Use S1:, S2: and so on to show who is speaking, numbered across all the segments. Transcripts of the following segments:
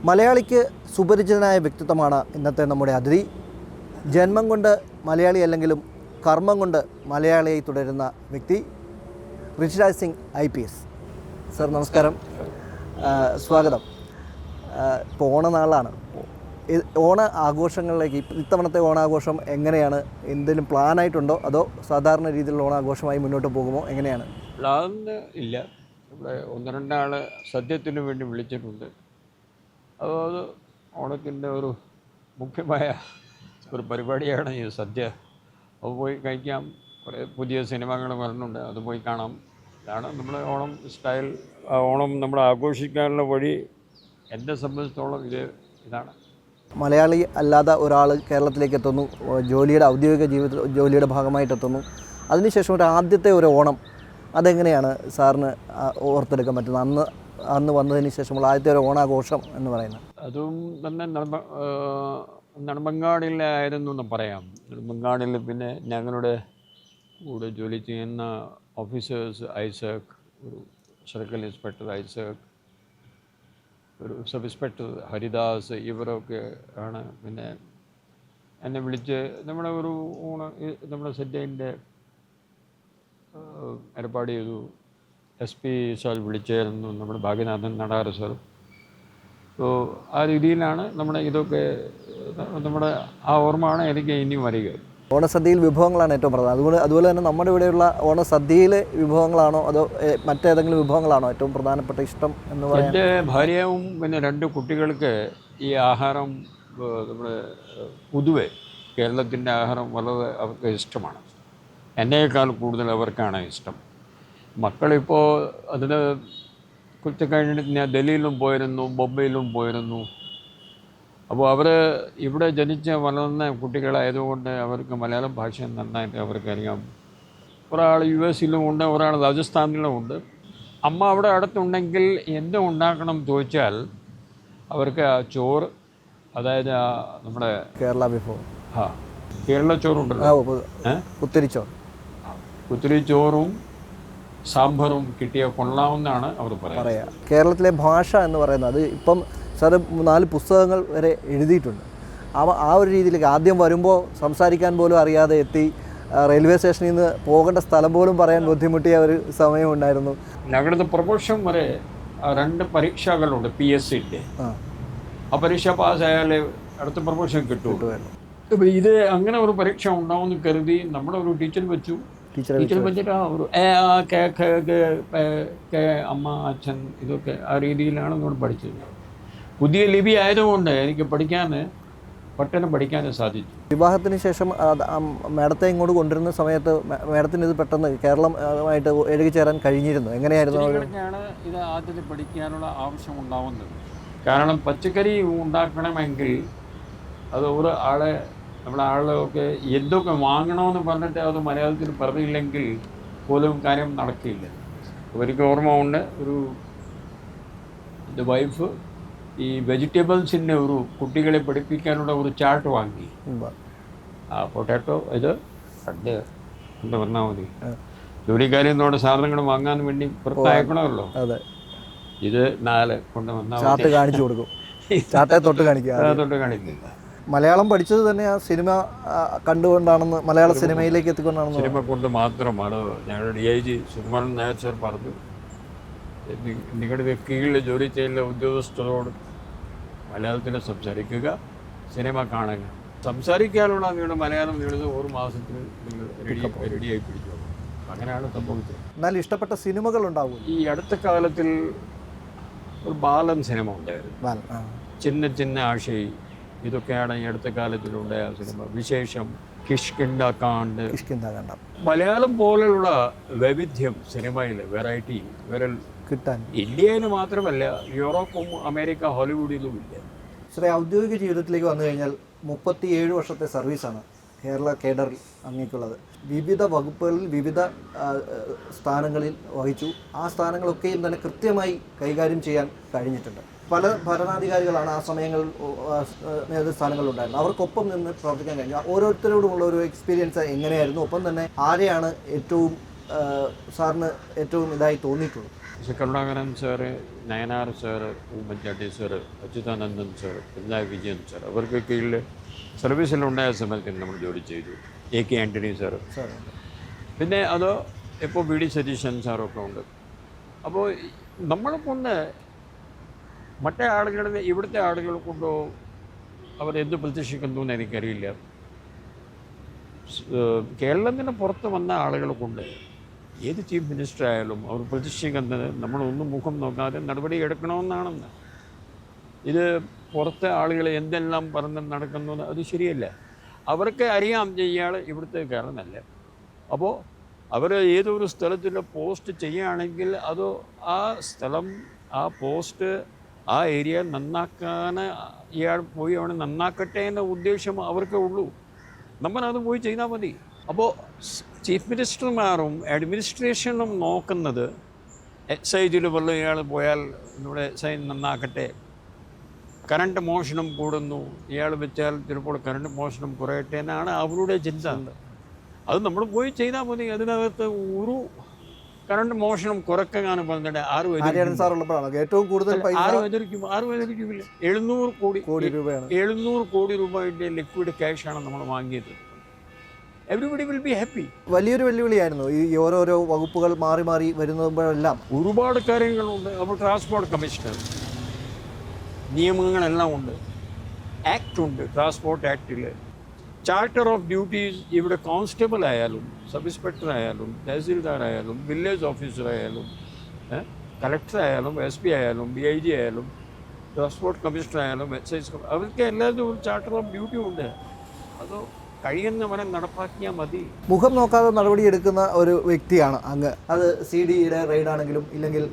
S1: മലയാളിക്ക് സുപരിചിതനായ വ്യക്തിത്വമാണ് ഇന്നത്തെ നമ്മുടെ അതിഥി. ജന്മം കൊണ്ട് മലയാളി അല്ലെങ്കിലും കർമ്മം കൊണ്ട് മലയാളിയായി തുടരുന്ന വ്യക്തി ഋഷിരാജ് സിംഗ് IPS. സർ നമസ്കാരം, സ്വാഗതം. ഇപ്പോൾ ഓണനാളാണ്. ഓണ ആഘോഷങ്ങളിലേക്ക് ഇത്തവണത്തെ ഓണാഘോഷം എങ്ങനെയാണ്? എന്തെങ്കിലും പ്ലാനായിട്ടുണ്ടോ അതോ സാധാരണ രീതിയിലുള്ള ഓണാഘോഷമായി മുന്നോട്ട് പോകുമോ? എങ്ങനെയാണ്?
S2: പ്ലാൻ ഇല്ല. ഇവിടെ ഒന്ന് രണ്ടാൾ സദ്യത്തിന് വേണ്ടി വിളിച്ചിട്ടുണ്ട്. അത് ഓണത്തിൻ്റെ ഒരു മുഖ്യമായ ഒരു പരിപാടിയാണ് ഈ സദ്യ. അത് പോയി കഴിക്കാം. കുറേ പുതിയ സിനിമകൾ വരുന്നുണ്ട്, അത് പോയി കാണാം. ഇതാണ് നമ്മുടെ ഓണം സ്റ്റൈൽ. ഓണം നമ്മൾ ആഘോഷിക്കാനുള്ള വഴി എന്നെ സംബന്ധിച്ചിടത്തോളം ഇതാണ്.
S1: മലയാളി അല്ലാതെ ഒരാൾ കേരളത്തിലേക്ക് എത്തുന്നു, ഔദ്യോഗിക ജോലിയുടെ ഭാഗമായിട്ടെത്തുന്നു. അതിനുശേഷം ആദ്യത്തെ ഒരു ഓണം അതെങ്ങനെയാണ് സാറിന് ഓർത്തെടുക്കാൻ പറ്റുന്നത്? അന്ന് വന്നതിന് ശേഷമുള്ള ആദ്യത്തെ ഒരു ഓണാഘോഷം എന്ന് പറയുന്നത്
S2: അതും തന്നെ നെടുമങ്ങാടിലായിരുന്നു എന്ന് പറയാം. നെടുമങ്ങാടിൽ പിന്നെ ഞങ്ങളുടെ കൂടെ ജോലി ചെയ്യുന്ന ഓഫീസേഴ്സ്, ഐസക്, ഒരു സർക്കിൾ ഇൻസ്പെക്ടർ ഐസക്, ഒരു സബ് ഇൻസ്പെക്ടർ ഹരിദാസ്, ഇവരൊക്കെ ആണ് പിന്നെ എന്നെ വിളിച്ച് നമ്മുടെ ഒരു നമ്മുടെ സദ്യൻ്റെ ഏർപ്പാട് ചെയ്തു. SP സാർ വിളിച്ചായിരുന്നു, നമ്മുടെ ഭാഗ്യനാഥൻ നടാര സാർ. സോ ആ രീതിയിലാണ് നമ്മുടെ ഇതൊക്കെ നമ്മുടെ ആ ഓർമ്മയാണ് എനിക്ക് ഇനിയും വരിക.
S1: ഓണസദ്യയിൽ വിഭവങ്ങളാണ് ഏറ്റവും പ്രധാനം. അതുപോലെ തന്നെ നമ്മുടെ ഇവിടെയുള്ള ഓണസദ്യയിലെ വിഭവങ്ങളാണോ അതോ മറ്റേതെങ്കിലും വിഭവങ്ങളാണോ ഏറ്റവും പ്രധാനപ്പെട്ട ഇഷ്ടം എന്ന് പറയുന്നത്?
S2: എൻ്റെ ഭാര്യയും പിന്നെ 2 കുട്ടികൾക്ക് ഈ ആഹാരം നമ്മുടെ പൊതുവെ കേരളത്തിൻ്റെ ആഹാരം വളരെ അവർക്ക് ഇഷ്ടമാണ്. എന്നേക്കാൾ കൂടുതൽ അവർക്കാണ് ഇഷ്ടം. മക്കളിപ്പോൾ അതിന് കുറച്ച് കഴിഞ്ഞിട്ട് ഞാൻ ഡൽഹിയിലും പോയിരുന്നു, ബൊംബെയിലും പോയിരുന്നു. അപ്പോൾ അവർ ഇവിടെ ജനിച്ച് വളർന്ന കുട്ടികളായതുകൊണ്ട് അവർക്ക് മലയാളം ഭാഷ നന്നായിട്ട് അവർക്കറിയാം. ഒരാൾ US ഉണ്ട്, ഒരാൾ രാജസ്ഥാനിലും ഉണ്ട്. അമ്മ അവിടെ അടുത്തുണ്ടെങ്കിൽ എന്ത് ഉണ്ടാക്കണം ചോദിച്ചാൽ അവർക്ക് ആ ചോറ്, അതായത് നമ്മുടെ
S1: കേരള വിഭവം,
S2: കേരള ചോറുണ്ടല്ലോ, കുത്തിരി ചോറും സാമ്പാറും കിട്ടിയ കൊള്ളാവുന്നതാണ് അവർ പറയാം.
S1: കേരളത്തിലെ ഭാഷ എന്ന് പറയുന്നത് അത് ഇപ്പം സാറ് 4 പുസ്തകങ്ങൾ വരെ എഴുതിയിട്ടുണ്ട്. ആ ഒരു രീതിയിലേക്ക് ആദ്യം വരുമ്പോൾ സംസാരിക്കാൻ പോലും അറിയാതെ എത്തി, റെയിൽവേ സ്റ്റേഷനിൽ നിന്ന് പോകേണ്ട സ്ഥലം പോലും പറയാൻ ബുദ്ധിമുട്ടിയ ഒരു സമയമുണ്ടായിരുന്നു.
S2: ഞങ്ങളുടെ പ്രൊമോഷൻ വരെ 2 പരീക്ഷകളുണ്ട് PSCൻ്റെ. ആ പരീക്ഷ പാസ്സായാൽ അടുത്ത പ്രൊമോഷൻ കിട്ടുമായിരുന്നു. ഇപ്പോൾ ഇത് അങ്ങനെ ഒരു പരീക്ഷ ഉണ്ടാവുമെന്ന് കരുതി നമ്മുടെ ഒരു ടീച്ചർ വെച്ചു. ടീച്ചർ വെച്ചിട്ട് ഒരു അമ്മ, അച്ഛൻ, ഇതൊക്കെ ആ രീതിയിലാണ് നമ്മൾ പഠിച്ചത്. പുതിയ ലിപി ആയതുകൊണ്ട് എനിക്ക് പെട്ടെന്ന് പഠിക്കാനും സാധിച്ചു.
S1: വിവാഹത്തിന് ശേഷം മാഡത്തെ ഇങ്ങോട്ട് കൊണ്ടുവരുന്ന സമയത്ത് മാഡത്തിന് ഇത് പെട്ടെന്ന് കേരളമായിട്ട് ഇഴുകിച്ചേരാൻ കഴിഞ്ഞിരുന്നു? എങ്ങനെയായിരുന്നു?
S2: ഇത് ആദ്യത്തെ പഠിക്കാനുള്ള ആവശ്യം ഉണ്ടാവുന്നത്. കാരണം പച്ചക്കറി ഉണ്ടാക്കണമെങ്കിൽ അത് ഒരു നമ്മളാളൊക്കെ എന്തൊക്കെ വാങ്ങണമെന്ന് പറഞ്ഞിട്ട് അത് മലയാളത്തിൽ പറഞ്ഞില്ലെങ്കിൽ പോലും കാര്യം നടക്കില്ല. അവർക്ക് ഓർമ്മ ഉണ്ട്, എൻ്റെ വൈഫ് ഈ വെജിറ്റബിൾസിൻ്റെ ഒരു കുട്ടികളെ പഠിപ്പിക്കാനുള്ള ഒരു ചാർട്ട് വാങ്ങി. പൊട്ടാറ്റോ ഇത് 2 കൊണ്ട് വന്നാൽ മതി. ജോലിക്കാരെന്നോട് സാധനങ്ങൾ വാങ്ങാൻ വേണ്ടി പുറത്തയക്കണമല്ലോ. ഇത് 4 കൊണ്ട് വന്നാൽ
S1: ചാർട്ട് കാണിച്ചു കൊടുക്കും. ചാർട്ടെ തൊട്ട് കാണിക്കില്ല. മലയാളം പഠിച്ചത് തന്നെ ആ സിനിമ കണ്ടുകൊണ്ടാണെന്ന്, മലയാള സിനിമയിലേക്ക് എത്തിക്കൊണ്ടാണെന്ന്.
S2: സിനിമ കൊണ്ട് മാത്രമാണ്. ഞങ്ങളുടെ DIG സുകുമാരൻ നായർ സാർ പറഞ്ഞു, നിങ്ങളുടെ കീഴിൽ ജോലി ചെയ്യുന്ന ഉദ്യോഗസ്ഥരോട് മലയാളത്തിൽ സംസാരിക്കുക, സിനിമ കാണുക. സംസാരിക്കാനുള്ള നിങ്ങളുടെ മലയാളം നിങ്ങളുടെ 1 മാസത്തിൽ നിങ്ങൾ റെഡിയായി പിടിച്ചു. അങ്ങനെയാണ് സംഭവിച്ചത്.
S1: എന്നാൽ ഇഷ്ടപ്പെട്ട സിനിമകൾ ഉണ്ടാവും.
S2: ഈ അടുത്ത കാലത്തിൽ ഒരു ബാലൻ സിനിമ ഉണ്ടായിരുന്നു, ചിന്ന ആശൈ. ഇതൊക്കെയാണ് ഈ അടുത്ത കാലത്തിലുണ്ടായ സിനിമ. വിശേഷം, കിഷ്കിന്ധാകാണ്ട്. മലയാളം പോലെയുള്ള വൈവിധ്യം സിനിമയിൽ വെറൈറ്റി
S1: കിട്ടാൻ
S2: ഇന്ത്യയിൽ മാത്രമല്ല, യൂറോപ്പും അമേരിക്ക, ഹോളിവുഡിലും ഇല്ല.
S1: ശ്രീ ഔദ്യോഗിക ജീവിതത്തിലേക്ക് വന്നു കഴിഞ്ഞാൽ 37 വർഷത്തെ സർവീസാണ് കേരള കേഡറിൽ അങ്ങേക്കുള്ളത്. വിവിധ വകുപ്പുകളിൽ വിവിധ സ്ഥാനങ്ങളിൽ വഹിച്ചു. ആ സ്ഥാനങ്ങളൊക്കെയും തന്നെ കൃത്യമായി കൈകാര്യം ചെയ്യാൻ കഴിഞ്ഞിട്ടുണ്ട്. പല ഭരണാധികാരികളാണ് ആ സമയങ്ങളിൽ നേതൃസ്ഥാനങ്ങളിലുണ്ടായിരുന്നത്. അവർക്കൊപ്പം നിന്ന് പ്രവർത്തിക്കാൻ കഴിഞ്ഞു. ഓരോരുത്തരോടുമുള്ള ഒരു എക്സ്പീരിയൻസ് എങ്ങനെയായിരുന്നു? ഒപ്പം തന്നെ ആരെയാണ് സാറിന് ഏറ്റവും ഇതായി തോന്നിയിട്ടുള്ളത്?
S2: Karunakaran sir, Nayanar sir, Oommen Chandy sir, Achuthanandan sir, Pinarayi Vijayan sir അവർക്ക് കീഴിൽ സർവീസിലുണ്ടായ സമയത്ത് നമ്മൾ ജോലി ചെയ്തു. AK ആൻ്റണി സാറ്, പിന്നെ അത് ഇപ്പോൾ VD സതീശൻ സാറൊക്കെ ഉണ്ട്. അപ്പോൾ നമ്മളെ കൊണ്ട് മറ്റേ ആളുകളെ ഇവിടുത്തെ ആളുകൾ കൊണ്ടോ അവരെന്ത് പ്രതീക്ഷിക്കുന്നു എന്ന് എനിക്കറിയില്ല. കേരളത്തിന് പുറത്ത് വന്ന ആളുകളെ കൊണ്ട് ഏത് ചീഫ് മിനിസ്റ്റർ ആയാലും അവർ പ്രതീക്ഷിക്കുന്നത് നമ്മളൊന്നും മുഖം നോക്കാതെ നടപടി എടുക്കണമെന്നാണെന്ന്. ഇത് പുറത്തെ ആളുകൾ എന്തെല്ലാം പറഞ്ഞ് നടക്കുന്നത് അത് ശരിയല്ല. അവർക്ക് അറിയാം ഇയാൾ ഇവിടുത്തെ കാരണമല്ല. അപ്പോൾ അവർ ഏതൊരു സ്ഥലത്തിൽ പോസ്റ്റ് ചെയ്യുകയാണെങ്കിൽ അത് ആ സ്ഥലം, ആ പോസ്റ്റ്, ആ ഏരിയ നന്നാക്കാൻ ഇയാൾ പോയി അവിടെ നന്നാക്കട്ടെ എന്ന ഉദ്ദേശം അവർക്കേ ഉള്ളൂ. നമ്മളത് പോയി ചെയ്താൽ മതി. അപ്പോൾ ചീഫ് മിനിസ്റ്റർമാരും അഡ്മിനിസ്ട്രേഷനും നോക്കുന്നത് എക്സൈസിൽ വല്ല ഇയാൾ പോയാൽ ഇവിടെ എക്സൈസ് നന്നാക്കട്ടെ, കറണ്ട് മോഷണം കൂടുന്നു, ഇയാൾ വെച്ചാൽ ചിലപ്പോൾ കറണ്ട് മോഷണം കുറയട്ടെ എന്നാണ് അവരുടെ ചിന്ത. അത് നമ്മൾ പോയി ചെയ്താൽ മതി. അതിനകത്ത് ഒരു കറണ്ട് മോഷണം കുറയ്ക്കാനാണ് പറഞ്ഞിട്ട് ആരും
S1: ഏറ്റവും കൂടുതൽ
S2: എതിർക്കുമില്ല. 700 കോടി രൂപയുടെ ലിക്വിഡ് ക്യാഷാണ് നമ്മൾ വാങ്ങിയത്. Everybody will be happy.
S1: വലിയൊരു വെല്ലുവിളിയായിരുന്നു ഈ ഓരോരോ വകുപ്പുകൾ മാറി മാറി വരുമ്പോഴെല്ലാം.
S2: ഒരുപാട് കാര്യങ്ങളുണ്ട്. അപ്പോൾ ട്രാൻസ്പോർട്ട് കമ്മീഷണർ നിയമങ്ങളെല്ലാം ഉണ്ട്, ആക്ട് ഉണ്ട്, ട്രാൻസ്പോർട്ട് ആക്ടിൽ ചാർട്ടർ ഓഫ് ഡ്യൂട്ടീസ്. ഇവിടെ കോൺസ്റ്റബിൾ ആയാലും, സബ് ഇൻസ്പെക്ടർ ആയാലും, തഹസീൽദാർ ആയാലും, വില്ലേജ് ഓഫീസർ ആയാലും, കളക്ടർ ആയാലും, SP ആയാലും, DIG ആയാലും, ട്രാൻസ്പോർട്ട് കമ്മീഷണർ ആയാലും, എക്സൈസ്, അവർക്ക് എല്ലാവരും ഒരു ചാർട്ടർ ഓഫ് ഡ്യൂട്ടി ഉണ്ട്. അത് കഴിയുന്നവരെ നടപ്പാക്കിയാൽ മതി.
S1: മുഖം നോക്കാതെ നടപടിയെടുക്കുന്ന ഒരു വ്യക്തിയാണ് അങ്ങ്. അത് CDയുടെ റെയ്ഡാണെങ്കിലും ഇല്ലെങ്കിൽ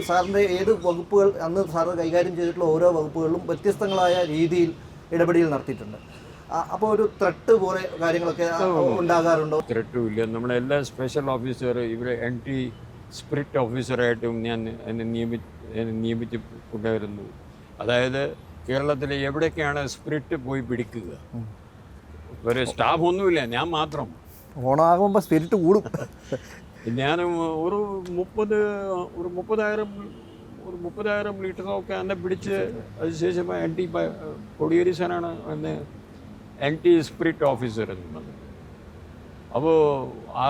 S1: സാറിൻ്റെ ഏത് വകുപ്പുകൾ അന്ന് സാറ് കൈകാര്യം ചെയ്തിട്ടുള്ള ഓരോ വകുപ്പുകളിലും വ്യത്യസ്തങ്ങളായ രീതിയിൽ ഇടപെടൽ നടത്തിയിട്ടുണ്ട്. അപ്പോൾ ഒരു ത്രെട്ട് പോലെ കാര്യങ്ങളൊക്കെ ഉണ്ടാകാറുണ്ടോ?
S2: ത്രെട്ടും ഇല്ല. നമ്മുടെ എല്ലാ സ്പെഷ്യൽ ഓഫീസർ ഇവിടെ ആൻറ്റി സ്പിരിറ്റ് ഓഫീസറായിട്ടും ഞാൻ എന്നെ നിയമിച്ച് കൊണ്ടുവരുന്നു. അതായത് കേരളത്തിലെ എവിടേക്കാണ് സ്പിരിറ്റ് പോയി പിടിക്കുക, ഒരു സ്റ്റാഫ് ഒന്നുമില്ല, ഞാൻ മാത്രം.
S1: ഓണാകുമ്പോൾ സ്പിരിറ്റ് കൂടും.
S2: ഞാൻ ഒരു 30,000 ലിറ്ററൊക്കെ എന്നെ പിടിച്ച് അതിനുശേഷം കൊടിയേരി സാറാണ് എന്നെ ആൻറ്റി സ്പിരിറ്റ് ഓഫീസർ എന്നുള്ളത്. അപ്പോൾ ആ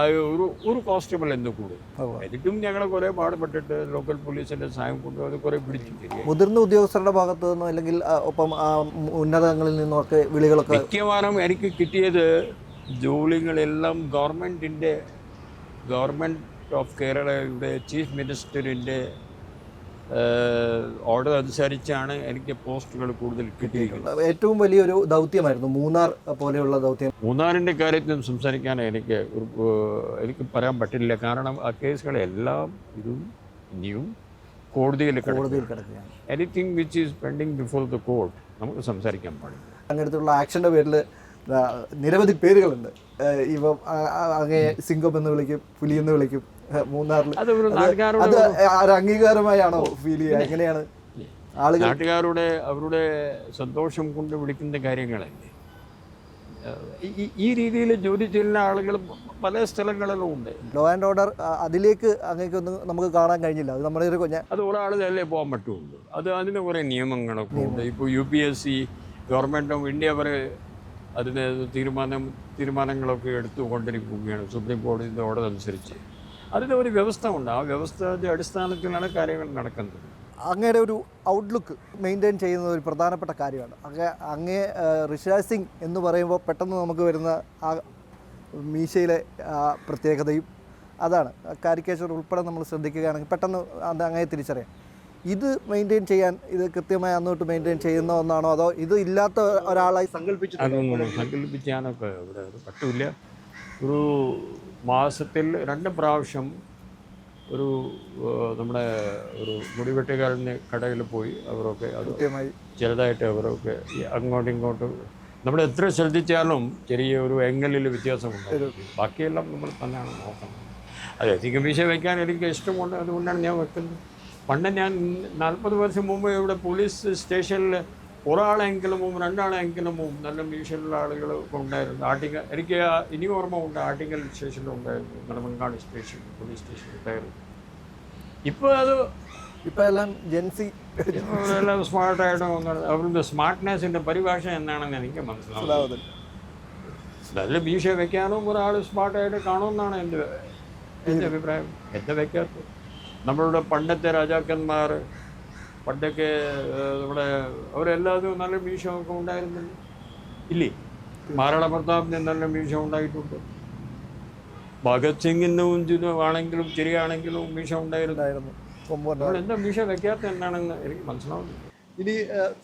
S2: ഒരു കോൺസ്റ്റബിൾ എന്ത് കൂടും. എനിക്കും ഞങ്ങളെ കുറേ പാടുപെട്ടിട്ട് ലോക്കൽ പോലീസിൻ്റെ സഹായം കൊണ്ട് അത് കുറേ പിടിച്ചു.
S1: മുതിർന്ന ഉദ്യോഗസ്ഥരുടെ ഭാഗത്തു നിന്നോ അല്ലെങ്കിൽ ഒപ്പം ഉന്നതങ്ങളിൽ നിന്നൊക്കെ വിളികളൊക്കെ
S2: മിക്കവാറും എനിക്ക് കിട്ടിയത് ജോലികളെല്ലാം ഗവൺമെൻറ് ഓഫ് കേരളയുടെ ചീഫ് മിനിസ്റ്ററിൻ്റെ ഓർഡർ അനുസരിച്ചാണ് എനിക്ക് പോസ്റ്റുകൾ കൂടുതൽ കിട്ടിയിരിക്കുന്നത്.
S1: ഏറ്റവും വലിയൊരു ദൗത്യമായിരുന്നു മൂന്നാർ പോലെയുള്ള ദൗത്യം.
S2: മൂന്നാറിൻ്റെ കാര്യത്തിൽ സംസാരിക്കാൻ എനിക്ക് പറയാൻ പറ്റില്ല. കാരണം ആ കേസുകളെല്ലാം ഇനിയും കോടതിയിൽ കിടക്കുകയാണ്. Anything which is pending before the court നമുക്ക് സംസാരിക്കാൻ പാടില്ല.
S1: അങ്ങനത്തുള്ള ആക്ഷൻ്റെ പേരിൽ നിരവധി പേരുകളുണ്ട്. ഇപ്പം അങ്ങേ സിംഗം എന്ന് വിളിക്കും, പുലി എന്ന് വിളിക്കും. മൂന്നാറിൽ അത് അംഗീകാരമായാണോ ഫീൽ ചെയ്യുക? എങ്ങനെയാണ് ആളുകൾ
S2: നാട്ടുകാരുടെ അവരുടെ സന്തോഷം കൊണ്ട് വിളിക്കുന്ന കാര്യങ്ങളല്ലേ? ഈ രീതിയിൽ ജോലി ചെയ്യുന്ന ആളുകൾ പല സ്ഥലങ്ങളിലും ഉണ്ട്.
S1: ലോ ആൻഡ് ഓർഡർ അതിലേക്ക് അങ്ങേക്കൊന്നും നമുക്ക് കാണാൻ കഴിഞ്ഞില്ല. അത് നമ്മുടെ ഒരു
S2: അത് ഒരാളല്ലേ പോകാൻ പറ്റുള്ളൂ. അതിന് കുറേ നിയമങ്ങളൊക്കെ ഉണ്ട്. ഇപ്പോൾ UPSC ഗവൺമെൻറ് ഓഫ് ഇന്ത്യ അവർ അതിന് തീരുമാനങ്ങളൊക്കെ എടുത്തുകൊണ്ടിരിക്കുകയാണ് സുപ്രീം കോടതിയുടെ ഓർഡർ അനുസരിച്ച്. അതിന് ഒരു വ്യവസ്ഥ ഉണ്ട്. ആ വ്യവസ്ഥയുടെ അടിസ്ഥാനത്തിലാണ് കാര്യങ്ങൾ നടക്കുന്നത്.
S1: അങ്ങയുടെ ഒരു ഔട്ട്ലുക്ക് മെയിൻറ്റെയിൻ ചെയ്യുന്നത് ഒരു പ്രധാനപ്പെട്ട കാര്യമാണ്. അങ്ങേ ഋഷിരാജ് സിംഗ് എന്ന് പറയുമ്പോൾ പെട്ടെന്ന് നമുക്ക് വരുന്ന ആ മീശയിലെ പ്രത്യേകതയും അതാണ്. കാരിക്കേച്ചർ ഉൾപ്പെടെ നമ്മൾ ശ്രദ്ധിക്കുകയാണെങ്കിൽ പെട്ടെന്ന് അത് അങ്ങയെ തിരിച്ചറിയാം. ഇത് മെയിൻറ്റെയിൻ ചെയ്യാൻ ഇത് കൃത്യമായി അന്നോട്ട് മെയിൻറ്റെയിൻ ചെയ്യുന്ന ഒന്നാണോ, അതോ ഇത് ഇല്ലാത്ത ഒരാളായി
S2: സങ്കല്പിക്കാനൊക്കെ ഇവിടെ പറ്റില്ല. ഒരു മാസത്തിൽ 2 പ്രാവശ്യം ഒരു നമ്മുടെ ഒരു മുടിവെട്ടുകാരൻ്റെ കടയിൽ പോയി അവരൊക്കെ അത് ചെറുതായിട്ട് അവരൊക്കെ അങ്ങോട്ടും ഇങ്ങോട്ടും നമ്മൾ എത്ര ശ്രദ്ധിച്ചാലും ചെറിയ ഒരു എങ്ങലിൽ വ്യത്യാസമുണ്ട്. ബാക്കിയെല്ലാം നമ്മൾ തന്നെയാണ് നോക്കുന്നത്. അത് എത്തിക്കും വിഷയം വയ്ക്കാൻ എനിക്ക് ഇഷ്ടമുണ്ട്. അതുകൊണ്ടാണ് ഞാൻ വെക്കുന്നത്. പണ്ട് ഞാൻ 40 വർഷം മുമ്പ് ഇവിടെ പോലീസ് സ്റ്റേഷനിൽ ഒരാളെങ്കിലും 2 നല്ല മീഷനുള്ള ആളുകൾ ഉണ്ടായിരുന്നു. എനിക്ക് ഇനി ഓർമ്മ ഉണ്ട്. ആട്ടിങ്ങൽ സ്റ്റേഷനിലുണ്ടായിരുന്നു, നെടുമങ്ങാട് സ്റ്റേഷൻ പോലീസ് സ്റ്റേഷൻ ഉണ്ടായിരുന്നു. ഇപ്പോൾ അത്
S1: ഇപ്പോൾ എല്ലാം ജെൻസി
S2: എല്ലാം സ്മാർട്ടായിട്ട് അവരുടെ സ്മാർട്ട്നെസ്സിൻ്റെ പരിഭാഷ എന്താണെന്ന് എനിക്ക് മനസ്സിലാവുന്നത്. നല്ല മീശ വെക്കാനും ഒരാൾ സ്മാർട്ടായിട്ട് കാണുമെന്നാണ് എൻ്റെ അഭിപ്രായം. എന്താ വെക്കാത്തത്? നമ്മളുടെ പണ്ടത്തെ രാജാക്കന്മാർ പണ്ടൊക്കെ നമ്മുടെ അവരെല്ലാവരും നല്ല മീശമൊക്കെ ഉണ്ടായിരുന്നില്ല ഇല്ലേ? മഹാരാണ പ്രതാപിന് നല്ല മീശ ഉണ്ടായിട്ടുണ്ട്. ഭഗത് സിംഗിനും ആണെങ്കിലും ചിരിയാണെങ്കിലും മീശ ഉണ്ടായിരുന്നു. എന്താ മീശ വെക്കാത്ത എന്താണെന്ന് എനിക്ക് മനസ്സിലാവുന്നില്ല.
S1: ഇനി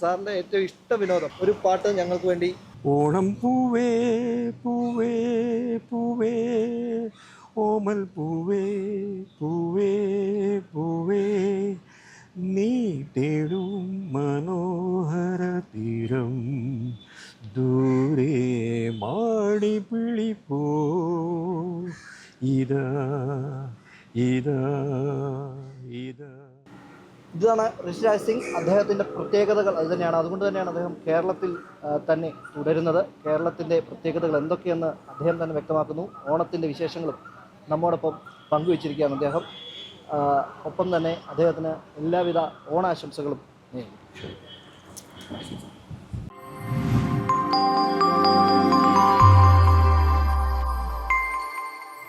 S1: സാറിൻ്റെ ഏറ്റവും ഇഷ്ട വിനോദം ഒരു പാട്ട് ഞങ്ങൾക്ക് വേണ്ടി.
S2: ഓണം പൂവേ പൂവേ പൂവേ ഓമൽ പൂവേ പൂവേ പൂവേ നീ തേടും മനോഹര തീരം ദൂരെ മാടിപ്പിളിപ്പോ ഇതാ ഇതാ ഇതാ.
S1: ഇതാണ് ഋഷിരാജ് സിംഗ്. അദ്ദേഹത്തിൻ്റെ പ്രത്യേകതകൾ അത് തന്നെയാണ്. അതുകൊണ്ട് തന്നെയാണ് അദ്ദേഹം കേരളത്തിൽ തന്നെ തുടരുന്നത്. കേരളത്തിൻ്റെ പ്രത്യേകതകൾ എന്തൊക്കെയെന്ന് അദ്ദേഹം തന്നെ വ്യക്തമാക്കുന്നു. ഓണത്തിൻ്റെ വിശേഷങ്ങളും നമ്മോടൊപ്പം പങ്കുവച്ചിരിക്കുകയാണ് അദ്ദേഹം. ഒപ്പം തന്നെ അദ്ദേഹത്തിന് എല്ലാവിധ ഓണാശംസകളും നേരുന്നു.